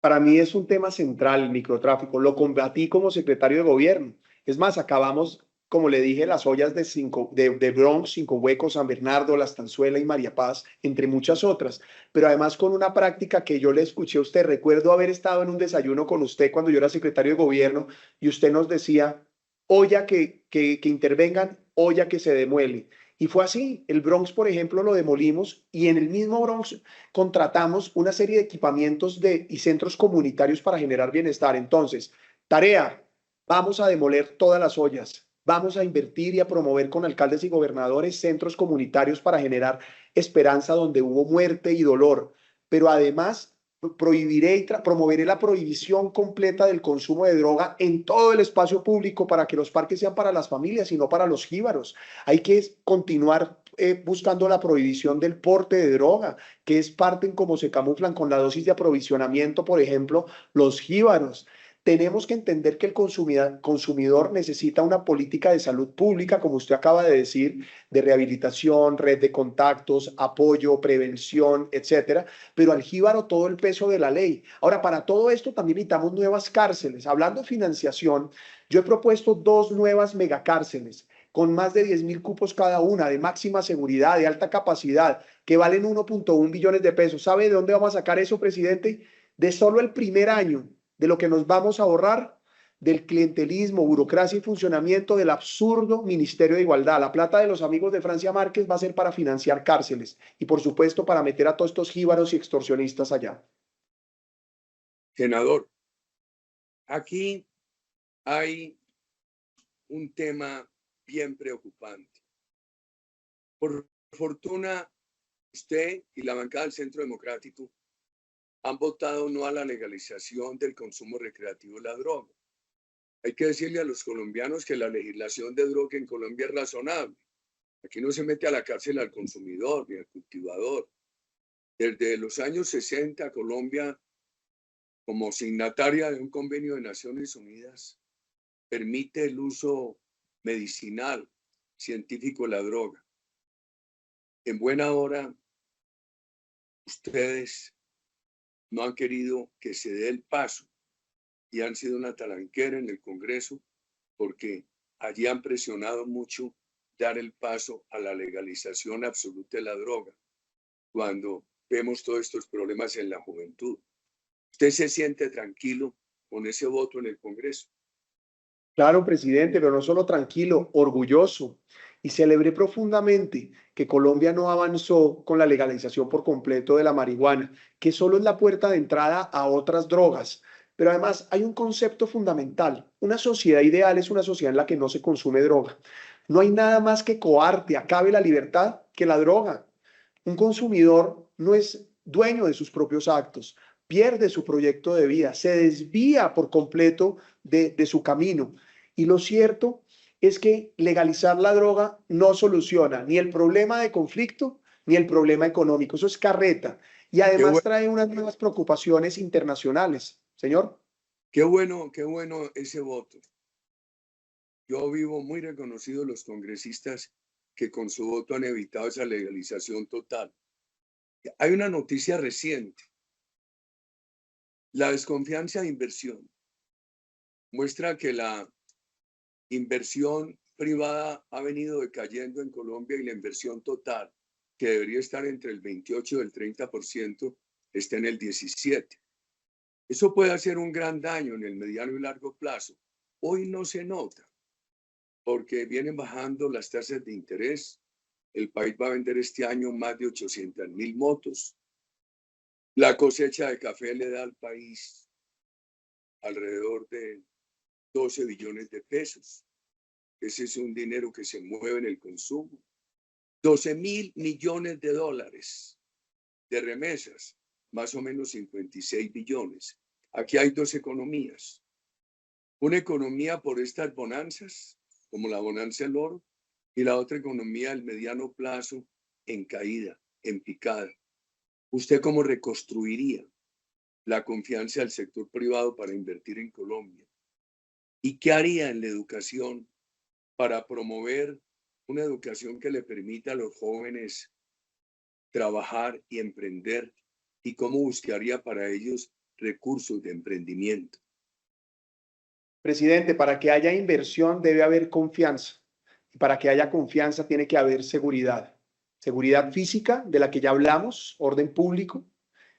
Para mí es un tema central el microtráfico. Lo combatí como secretario de gobierno. Es más, acabamos, como le dije, las ollas de Bronx, Cinco Huecos, San Bernardo, La Estanzuela y María Paz, entre muchas otras. Pero además con una práctica que yo le escuché a usted. Recuerdo haber estado en un desayuno con usted cuando yo era secretario de gobierno y usted nos decía, olla que intervengan, olla que se demuele. Y fue así. El Bronx, por ejemplo, lo demolimos y en el mismo Bronx contratamos una serie de equipamientos y centros comunitarios para generar bienestar. Entonces, tarea, vamos a demoler todas las ollas, vamos a invertir y a promover con alcaldes y gobernadores centros comunitarios para generar esperanza donde hubo muerte y dolor, pero además prohibiré y promoveré la prohibición completa del consumo de droga en todo el espacio público para que los parques sean para las familias y no para los jíbaros. Hay que continuar buscando la prohibición del porte de droga, que es parte en cómo se camuflan con la dosis de aprovisionamiento, por ejemplo, los jíbaros. Tenemos que entender que el consumidor necesita una política de salud pública, como usted acaba de decir, de rehabilitación, red de contactos, apoyo, prevención, etcétera, pero al jíbaro todo el peso de la ley. Ahora, para todo esto también necesitamos nuevas cárceles. Hablando de financiación, yo he propuesto 2 nuevas megacárceles con más de 10.000 cupos cada una, de máxima seguridad, de alta capacidad, que valen 1.1 billones de pesos. ¿Sabe de dónde vamos a sacar eso, presidente? De solo el primer año, de lo que nos vamos a ahorrar del clientelismo, burocracia y funcionamiento del absurdo Ministerio de Igualdad. La plata de los amigos de Francia Márquez va a ser para financiar cárceles y, por supuesto, para meter a todos estos jíbaros y extorsionistas allá. Senador, aquí hay un tema bien preocupante. Por fortuna, usted y la bancada del Centro Democrático han votado no a la legalización del consumo recreativo de la droga. Hay que decirle a los colombianos que la legislación de droga en Colombia es razonable. Aquí no se mete a la cárcel al consumidor ni al cultivador. Desde los años 60, Colombia como signataria de un convenio de Naciones Unidas, permite el uso medicinal, científico de la droga. En buena hora, ustedes no han querido que se dé el paso y han sido una talanquera en el Congreso porque allí han presionado mucho dar el paso a la legalización absoluta de la droga cuando vemos todos estos problemas en la juventud. ¿Usted se siente tranquilo con ese voto en el Congreso? Claro, presidente, pero no solo tranquilo, orgulloso. Y celebré profundamente que Colombia no avanzó con la legalización por completo de la marihuana, que solo es la puerta de entrada a otras drogas. Pero además hay un concepto fundamental. Una sociedad ideal es una sociedad en la que no se consume droga. No hay nada más que coarte, acabe la libertad que la droga. Un consumidor no es dueño de sus propios actos, pierde su proyecto de vida, se desvía por completo de su camino. Y lo cierto es que legalizar la droga no soluciona ni el problema de conflicto ni el problema económico. Eso es carreta. Y además trae unas nuevas preocupaciones internacionales. Señor. Qué bueno ese voto. Yo vivo muy reconocido los congresistas que con su voto han evitado esa legalización total. Hay una noticia reciente. La desconfianza de inversión muestra que la inversión privada ha venido decayendo en Colombia y la inversión total, que debería estar entre el 28 y el 30%, está en el 17%. Eso puede hacer un gran daño en el mediano y largo plazo. Hoy no se nota porque vienen bajando las tasas de interés. El país va a vender este año más de 800.000 motos. La cosecha de café le da al país alrededor de 12 billones de pesos. Ese es un dinero que se mueve en el consumo. 12.000 millones de dólares de remesas, más o menos 56 billones. Aquí hay dos economías. Una economía por estas bonanzas, como la bonanza del oro, y la otra economía al mediano plazo en caída, en picada. ¿Usted cómo reconstruiría la confianza del sector privado para invertir en Colombia? ¿Y qué haría en la educación para promover una educación que le permita a los jóvenes trabajar y emprender? ¿Y cómo buscaría para ellos recursos de emprendimiento? Presidente, para que haya inversión debe haber confianza. Y para que haya confianza tiene que haber seguridad. Seguridad física, de la que ya hablamos, orden público,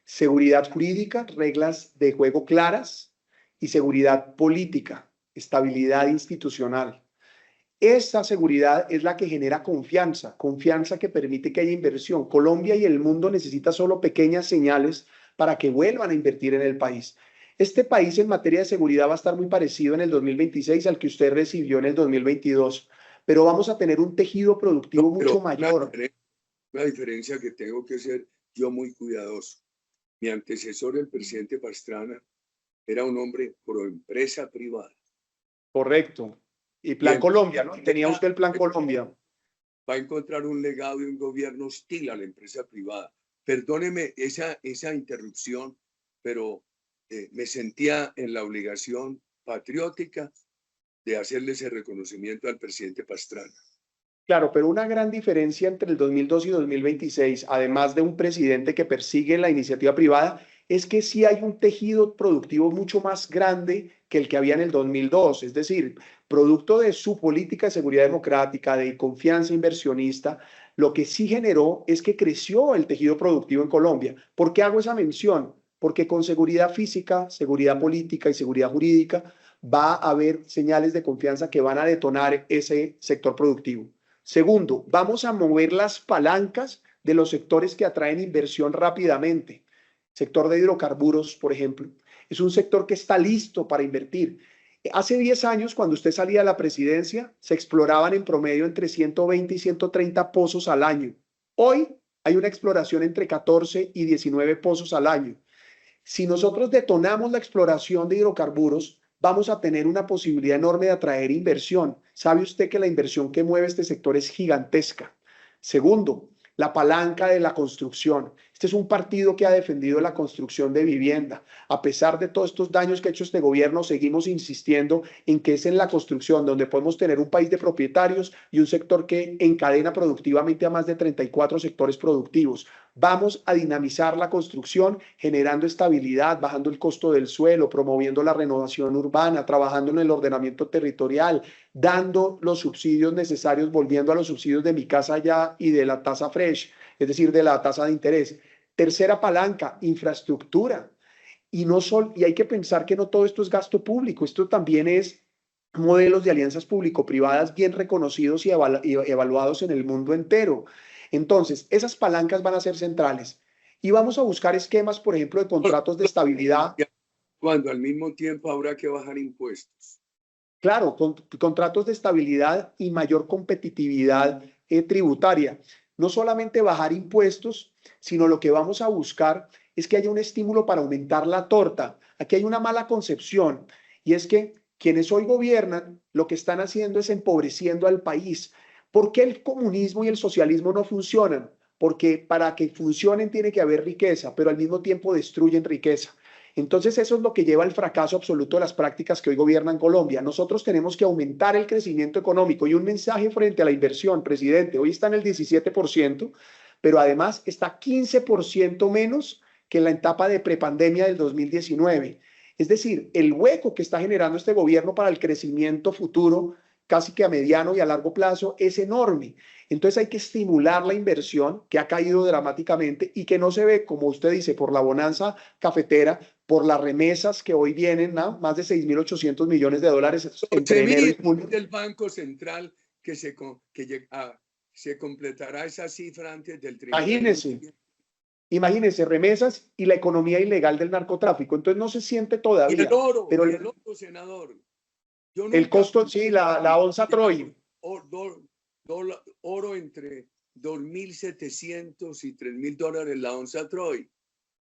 seguridad jurídica, reglas de juego claras, y seguridad política, estabilidad institucional. Esa seguridad es la que genera confianza, confianza que permite que haya inversión. Colombia y el mundo necesitan solo pequeñas señales para que vuelvan a invertir en el país. Este país en materia de seguridad va a estar muy parecido en el 2026 al que usted recibió en el 2022, pero vamos a tener un tejido productivo mucho mayor. Una diferencia que tengo que ser yo muy cuidadoso. Mi antecesor, el presidente Pastrana, era un hombre pro empresa privada. Correcto. Y Plan Colombia, ¿no? Tenía usted el Plan Colombia. Va a encontrar un legado y un gobierno hostil a la empresa privada. Perdóneme esa interrupción, pero me sentía en la obligación patriótica de hacerle ese reconocimiento al presidente Pastrana. Claro, pero una gran diferencia entre el 2002 y 2026, además de un presidente que persigue la iniciativa privada, es que sí hay un tejido productivo mucho más grande que el que había en el 2002. Es decir, producto de su política de seguridad democrática, de confianza inversionista, lo que sí generó es que creció el tejido productivo en Colombia. ¿Por qué hago esa mención? Porque con seguridad física, seguridad política y seguridad jurídica va a haber señales de confianza que van a detonar ese sector productivo. Segundo, vamos a mover las palancas de los sectores que atraen inversión rápidamente. Sector de hidrocarburos, por ejemplo, es un sector que está listo para invertir. Hace 10 años, cuando usted salía de la presidencia, se exploraban en promedio entre 120 y 130 pozos al año. Hoy hay una exploración entre 14 y 19 pozos al año. Si nosotros detonamos la exploración de hidrocarburos, vamos a tener una posibilidad enorme de atraer inversión. ¿Sabe usted que la inversión que mueve este sector es gigantesca? Segundo, la palanca de la construcción. Este es un partido que ha defendido la construcción de vivienda. A pesar de todos estos daños que ha hecho este gobierno, seguimos insistiendo en que es en la construcción donde podemos tener un país de propietarios y un sector que encadena productivamente a más de 34 sectores productivos. Vamos a dinamizar la construcción, generando estabilidad, bajando el costo del suelo, promoviendo la renovación urbana, trabajando en el ordenamiento territorial, dando los subsidios necesarios, volviendo a los subsidios de Mi Casa Ya y de la tasa fresh, es decir, de la tasa de interés. Tercera palanca, infraestructura. Y hay que pensar que no todo esto es gasto público, esto también es modelos de alianzas público-privadas bien reconocidos y evaluados en el mundo entero. Entonces, esas palancas van a ser centrales. Y vamos a buscar esquemas, por ejemplo, de contratos de estabilidad. Cuando al mismo tiempo habrá que bajar impuestos. Claro, contratos de estabilidad y mayor competitividad tributaria. No solamente bajar impuestos, sino lo que vamos a buscar es que haya un estímulo para aumentar la torta. Aquí hay una mala concepción y es que quienes hoy gobiernan lo que están haciendo es empobreciendo al país. ¿Por qué el comunismo y el socialismo no funcionan? Porque para que funcionen tiene que haber riqueza, pero al mismo tiempo destruyen riqueza. Entonces eso es lo que lleva al fracaso absoluto de las prácticas que hoy gobiernan Colombia. Nosotros tenemos que aumentar el crecimiento económico y un mensaje frente a la inversión, presidente. Hoy está en el 17%, pero además está 15% menos que en la etapa de prepandemia del 2019. Es decir, el hueco que está generando este gobierno para el crecimiento futuro, casi que a mediano y a largo plazo, es enorme. Entonces hay que estimular la inversión que ha caído dramáticamente y que no se ve, como usted dice, por la bonanza cafetera, por las remesas que hoy vienen, ¿no? Más de 6.800 millones de dólares entre enero y julio. Del Banco Central que se completará esa cifra antes del 31. Imagínense, remesas y la economía ilegal del narcotráfico. Entonces no se siente todavía. Y el oro, pero el oro, senador. El costo, sí, la onza Troy. Oro entre 2.700 y 3.000 dólares la onza Troy,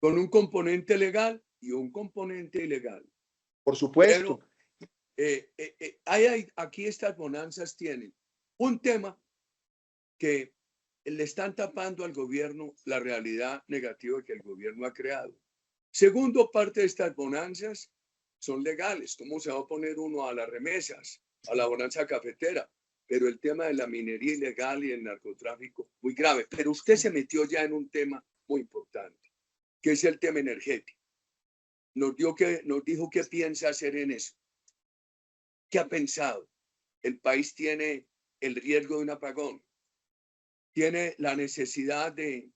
con un componente legal y un componente ilegal. Por supuesto. Pero, aquí estas bonanzas tienen un tema que le están tapando al gobierno la realidad negativa que el gobierno ha creado. Segundo, parte de estas bonanzas son legales. ¿Cómo se va a poner uno a las remesas, a la bonanza cafetera? Pero el tema de la minería ilegal y el narcotráfico, muy grave. Pero usted se metió ya en un tema muy importante, que es el tema energético. Nos dijo qué piensa hacer en eso. ¿Qué ha pensado? El país tiene el riesgo de un apagón. Tiene la necesidad de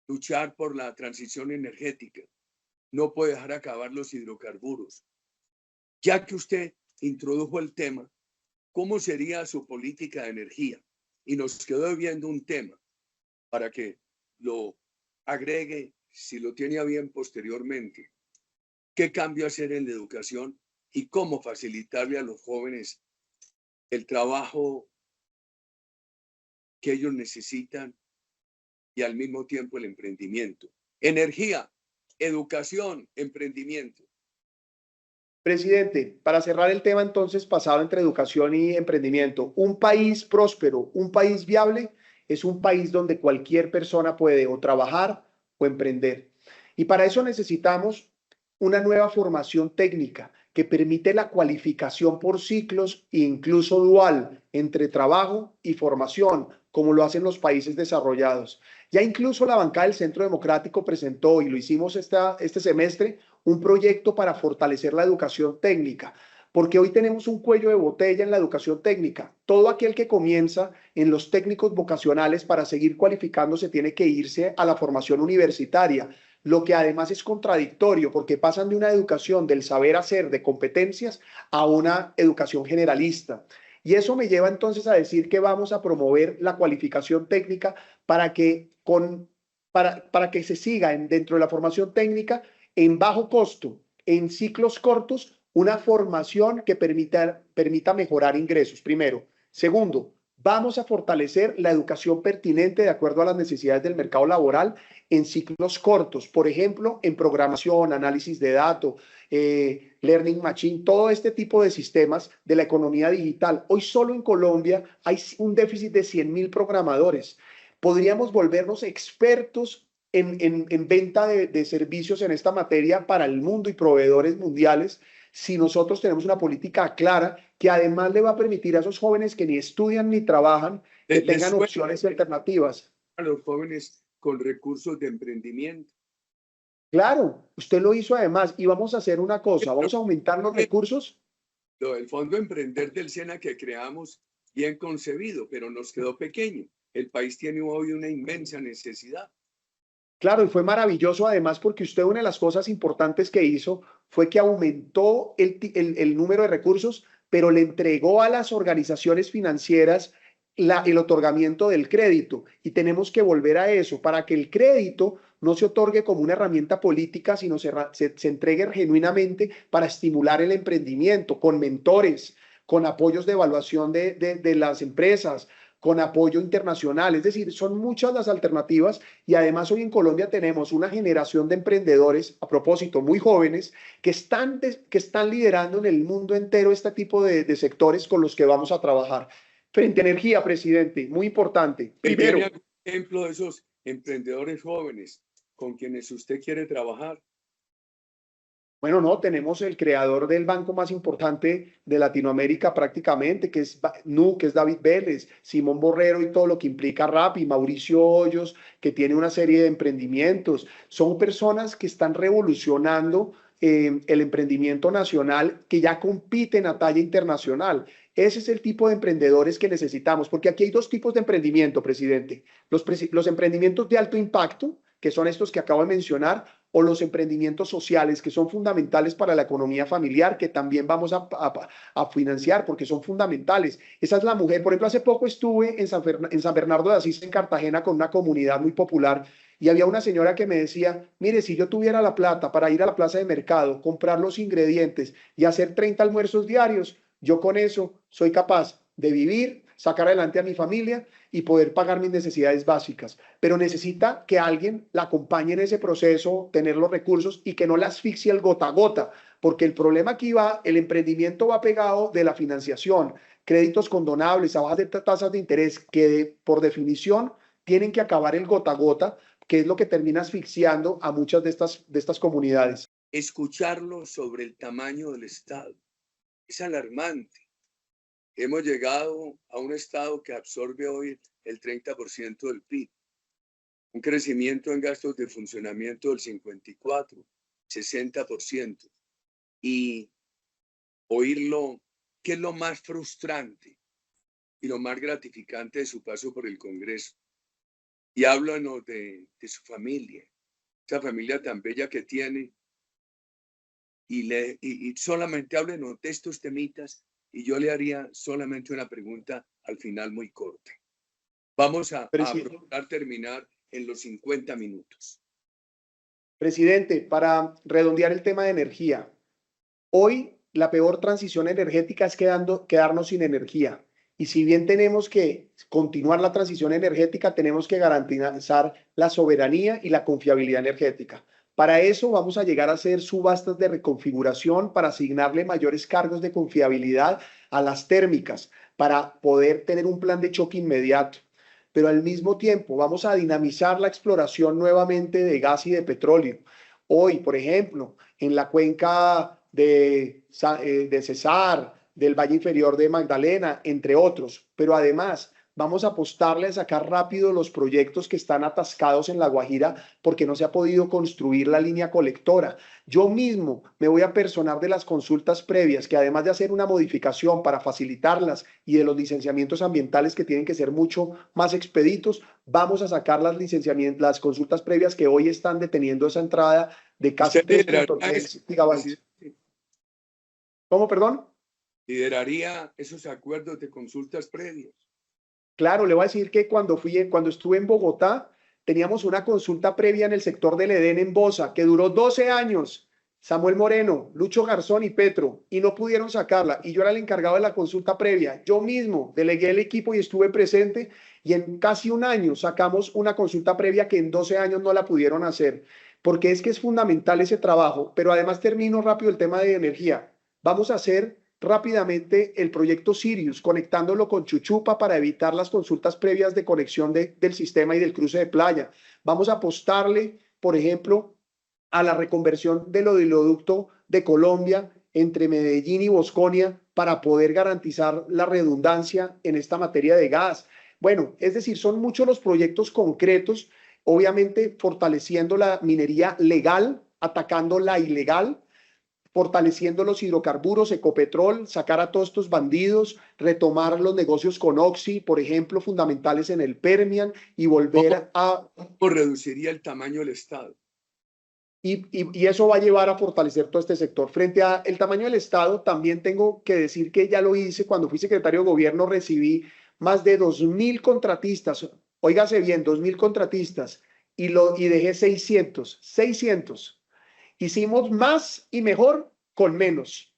luchar por la transición energética. No puede dejar acabar los hidrocarburos. Ya que usted introdujo el tema, ¿cómo sería su política de energía? Y nos quedó viendo un tema para que lo agregue, si lo tiene a bien posteriormente. ¿Qué cambio hacer en la educación y cómo facilitarle a los jóvenes el trabajo que ellos necesitan y al mismo tiempo el emprendimiento? Energía, educación, emprendimiento. Presidente, para cerrar el tema entonces pasado entre educación y emprendimiento, un país próspero, un país viable, es un país donde cualquier persona puede o trabajar o emprender. Y para eso necesitamos una nueva formación técnica que permite la cualificación por ciclos e incluso dual entre trabajo y formación, como lo hacen los países desarrollados. Ya incluso la bancada del Centro Democrático presentó, y lo hicimos este semestre, un proyecto para fortalecer la educación técnica, porque hoy tenemos un cuello de botella en la educación técnica. Todo aquel que comienza en los técnicos vocacionales para seguir cualificándose tiene que irse a la formación universitaria, lo que además es contradictorio porque pasan de una educación del saber hacer, de competencias, a una educación generalista. Y eso me lleva entonces a decir que vamos a promover la cualificación técnica para que se siga dentro de la formación técnica en bajo costo, en ciclos cortos, una formación que permita mejorar ingresos, primero. Segundo, vamos a fortalecer la educación pertinente de acuerdo a las necesidades del mercado laboral en ciclos cortos, por ejemplo, en programación, análisis de datos, learning machine, todo este tipo de sistemas de la economía digital. Hoy solo en Colombia hay un déficit de 100.000 programadores. Podríamos volvernos expertos en venta de servicios en esta materia para el mundo y proveedores mundiales si nosotros tenemos una política clara que además le va a permitir a esos jóvenes que ni estudian ni trabajan que Les tengan suena opciones y alternativas. a los jóvenes con recursos de emprendimiento. Claro, usted lo hizo además y vamos a hacer una cosa, vamos a aumentar los recursos. El Fondo Emprender del SENA que creamos, bien concebido, pero nos quedó pequeño. El país tiene hoy una inmensa necesidad. Claro, y fue maravilloso además porque usted una de las cosas importantes que hizo fue que aumentó el número de recursos, pero le entregó a las organizaciones financieras el otorgamiento del crédito. Y tenemos que volver a eso para que el crédito no se otorgue como una herramienta política, sino se entregue genuinamente para estimular el emprendimiento, con mentores, con apoyos de evaluación de las empresas, con apoyo internacional. Es decir, son muchas las alternativas y además hoy en Colombia tenemos una generación de emprendedores, a propósito, muy jóvenes, que están liderando en el mundo entero este tipo de sectores con los que vamos a trabajar. Frente a energía, presidente, muy importante. Primero, ¿Tiene algún ejemplo de esos emprendedores jóvenes con quienes usted quiere trabajar? bueno, no, tenemos el creador del banco más importante de Latinoamérica prácticamente, que es Nu, que es David Vélez, Simón Borrero y todo lo que implica Rappi, Mauricio Hoyos, que tiene una serie de emprendimientos. Son personas que están revolucionando el emprendimiento nacional, que ya compiten a talla internacional. Ese es el tipo de emprendedores que necesitamos, porque aquí hay dos tipos de emprendimiento, presidente. Los emprendimientos de alto impacto, que son estos que acabo de mencionar, o los emprendimientos sociales que son fundamentales para la economía familiar, que también vamos a financiar porque son fundamentales. Esa es la mujer. Por ejemplo, hace poco estuve en San Bernardo de Asís, en Cartagena, con una comunidad muy popular y había una señora que me decía, mire, si yo tuviera la plata para ir a la plaza de mercado, comprar los ingredientes y hacer 30 almuerzos diarios, yo con eso soy capaz de vivir, sacar adelante a mi familia y poder pagar mis necesidades básicas. Pero necesita que alguien la acompañe en ese proceso, tener los recursos y que no la asfixie el gota a gota, porque el problema aquí va, el emprendimiento va pegado de la financiación, créditos condonables a bajas de tasas de interés que por definición tienen que acabar el gota a gota, que es lo que termina asfixiando a muchas de estas comunidades. Escucharlo sobre el tamaño del Estado es alarmante. Hemos llegado a un Estado que absorbe hoy el 30% del PIB, un crecimiento en gastos de funcionamiento del 54, 60%. Y oírlo, que es lo más frustrante y lo más gratificante de su paso por el Congreso. Y háblanos de su familia, esa familia tan bella que tiene, y solamente háblenos de estos temitas. Y yo le haría solamente una pregunta al final muy corta. Vamos a procurar terminar en los 50 minutos. Presidente, para redondear el tema de energía, hoy la peor transición energética es quedarnos sin energía. Y si bien tenemos que continuar la transición energética, tenemos que garantizar la soberanía y la confiabilidad energética. Para eso vamos a llegar a hacer subastas de reconfiguración para asignarle mayores cargos de confiabilidad a las térmicas, para poder tener un plan de choque inmediato. Pero al mismo tiempo vamos a dinamizar la exploración nuevamente de gas y de petróleo. Hoy, por ejemplo, en la cuenca de Cesar, del Valle Inferior de Magdalena, entre otros. Pero además vamos a apostarle a sacar rápido los proyectos que están atascados en La Guajira porque no se ha podido construir la línea colectora. Yo mismo me voy a personar de las consultas previas, que además de hacer una modificación para facilitarlas y de los licenciamientos ambientales que tienen que ser mucho más expeditos, vamos a sacar las consultas previas que hoy están deteniendo esa entrada de casi 3.3 gigabytes. ¿Cómo, perdón? ¿Lideraría esos acuerdos de consultas previas? Claro, le voy a decir que cuando estuve en Bogotá, teníamos una consulta previa en el sector del Edén en Bosa, que duró 12 años. Samuel Moreno, Lucho Garzón y Petro, y no pudieron sacarla. Y yo era el encargado de la consulta previa. Yo mismo delegué el equipo y estuve presente, y en casi un año sacamos una consulta previa que en 12 años no la pudieron hacer, porque es que es fundamental ese trabajo. Pero además termino rápido el tema de energía. Vamos a hacer rápidamente el proyecto Sirius, conectándolo con Chuchupa para evitar las consultas previas de conexión del sistema y del cruce de playa. Vamos a apostarle, por ejemplo, a la reconversión del oleoducto de Colombia entre Medellín y Bosconia para poder garantizar la redundancia en esta materia de gas. Bueno, es decir, son muchos los proyectos concretos, obviamente fortaleciendo la minería legal, atacando la ilegal, fortaleciendo los hidrocarburos, Ecopetrol, sacar a todos estos bandidos, retomar los negocios con Oxy, por ejemplo, fundamentales en el Permian, y volver a... ¿O reduciría el tamaño del Estado? Y eso va a llevar a fortalecer todo este sector. Frente al tamaño del Estado, también tengo que decir que ya lo hice cuando fui secretario de gobierno, recibí más de 2.000 contratistas, óigase bien, 2.000 contratistas, y dejé 600. Hicimos más y mejor con menos,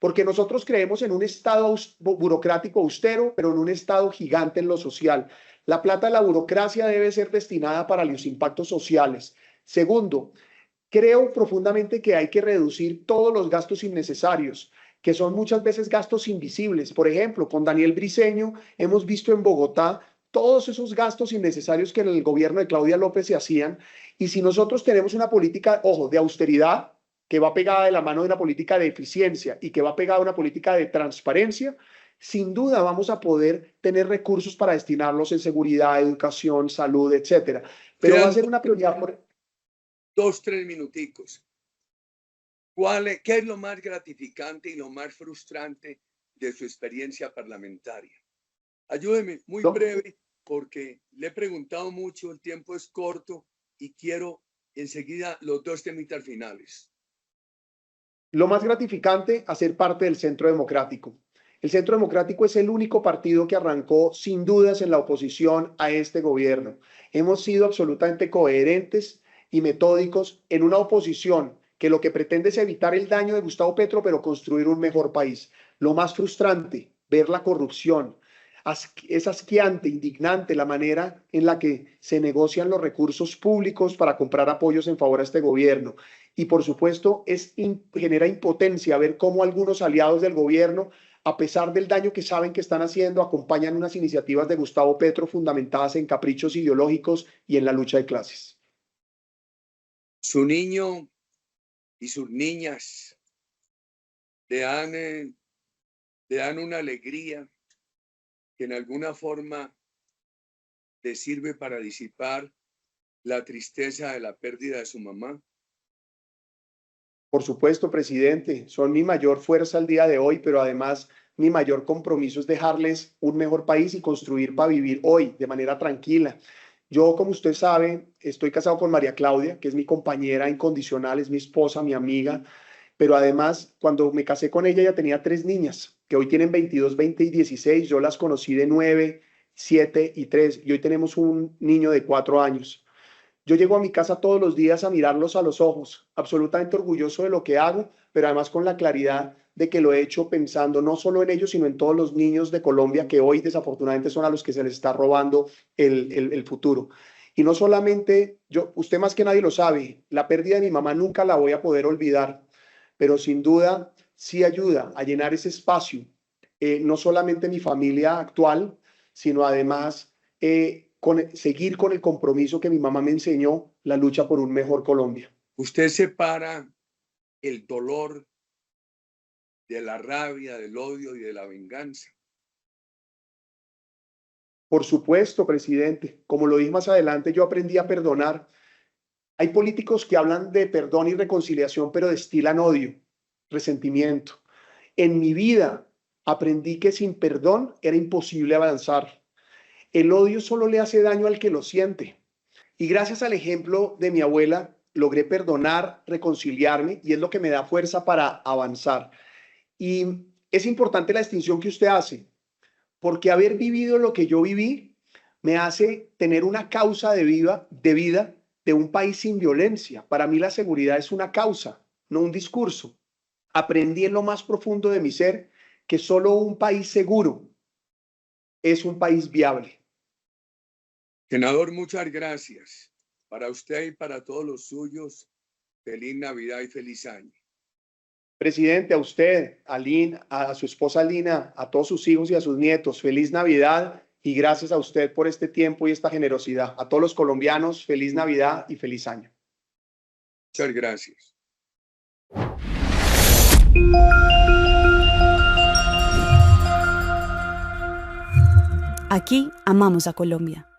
porque nosotros creemos en un Estado burocrático austero, pero en un Estado gigante en lo social. La plata de la burocracia debe ser destinada para los impactos sociales. Segundo, creo profundamente que hay que reducir todos los gastos innecesarios, que son muchas veces gastos invisibles. Por ejemplo, con Daniel Briceño hemos visto en Bogotá todos esos gastos innecesarios que en el gobierno de Claudia López se hacían. Y si nosotros tenemos una política, ojo, de austeridad, que va pegada de la mano de una política de eficiencia y que va pegada a una política de transparencia, sin duda vamos a poder tener recursos para destinarlos en seguridad, educación, salud, etcétera. Pero va a ser una prioridad por... 2-3 minuticos. ¿Qué es lo más gratificante y lo más frustrante de su experiencia parlamentaria? Ayúdeme, muy breve, porque le he preguntado mucho, el tiempo es corto y quiero enseguida los 2 temitas finales. Lo más gratificante, hacer parte del Centro Democrático. El Centro Democrático es el único partido que arrancó sin dudas en la oposición a este gobierno. Hemos sido absolutamente coherentes y metódicos en una oposición que lo que pretende es evitar el daño de Gustavo Petro, pero construir un mejor país. Lo más frustrante, ver la corrupción. Es asqueante, indignante la manera en la que se negocian los recursos públicos para comprar apoyos en favor a este gobierno. Y por supuesto, genera impotencia ver cómo algunos aliados del gobierno, a pesar del daño que saben que están haciendo, acompañan unas iniciativas de Gustavo Petro fundamentadas en caprichos ideológicos y en la lucha de clases. Su niño y sus niñas le dan una alegría que en alguna forma le sirve para disipar la tristeza de la pérdida de su mamá. Por supuesto, presidente, son mi mayor fuerza al día de hoy, pero además mi mayor compromiso es dejarles un mejor país y construir para vivir hoy de manera tranquila. Yo, como usted sabe, estoy casado con María Claudia, que es mi compañera incondicional, es mi esposa, mi amiga, pero además, cuando me casé con ella, ella tenía 3 niñas, que hoy tienen 22, 20 y 16. Yo las conocí de 9, 7 y 3, y hoy tenemos un niño de 4 años. Yo llego a mi casa todos los días a mirarlos a los ojos, absolutamente orgulloso de lo que hago, pero además con la claridad de que lo he hecho pensando no solo en ellos, sino en todos los niños de Colombia que hoy desafortunadamente son a los que se les está robando el futuro. Y no solamente yo, usted más que nadie lo sabe, la pérdida de mi mamá nunca la voy a poder olvidar, pero sin duda sí ayuda a llenar ese espacio, no solamente mi familia actual, sino además seguir con el compromiso que mi mamá me enseñó, la lucha por un mejor Colombia. ¿Usted separa el dolor de la rabia, del odio y de la venganza? Por supuesto, presidente. Como lo dije más adelante, yo aprendí a perdonar. Hay políticos que hablan de perdón y reconciliación, pero destilan odio, resentimiento. En mi vida aprendí que sin perdón era imposible avanzar. El odio solo le hace daño al que lo siente. Y gracias al ejemplo de mi abuela, logré perdonar, reconciliarme, y es lo que me da fuerza para avanzar. Y es importante la distinción que usted hace, porque haber vivido lo que yo viví me hace tener una causa de vida de un país sin violencia. Para mí la seguridad es una causa, no un discurso. Aprendí en lo más profundo de mi ser que solo un país seguro es un país viable. Senador, muchas gracias. Para usted y para todos los suyos, feliz Navidad y feliz año. Presidente, a usted, a Lynn, a su esposa Lina, a todos sus hijos y a sus nietos, feliz Navidad y gracias a usted por este tiempo y esta generosidad. A todos los colombianos, feliz Navidad y feliz año. Muchas gracias. Aquí amamos a Colombia.